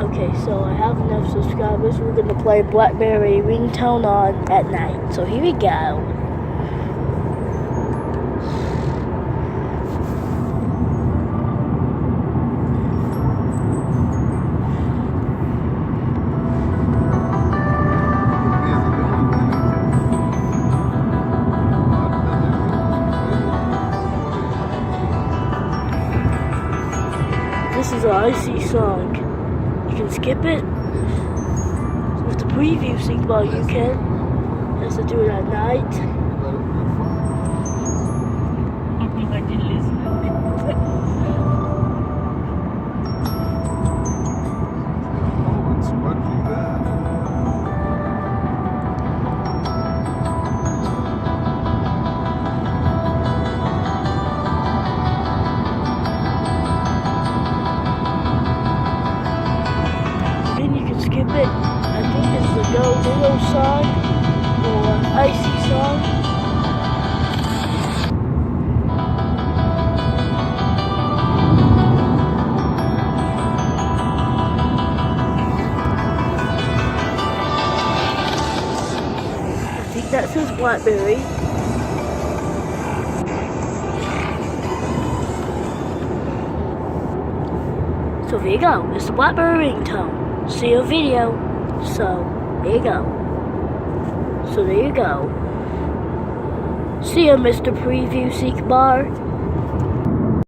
Okay, so I have enough subscribers. We're gonna play BlackBerry Ringtone on at night. So here we go. This is an icy song. You can skip it. With the preview sync bar you can. You have to do it at night. I did listen. Oh, it's spongy bad. Then you can skip it. I think it's the No Leo song or Icy song. I think that says BlackBerry. So there you go. It's the BlackBerry Ringtone. See your video. So there you go. So there you go. See ya, Mr. Preview Seek Bar.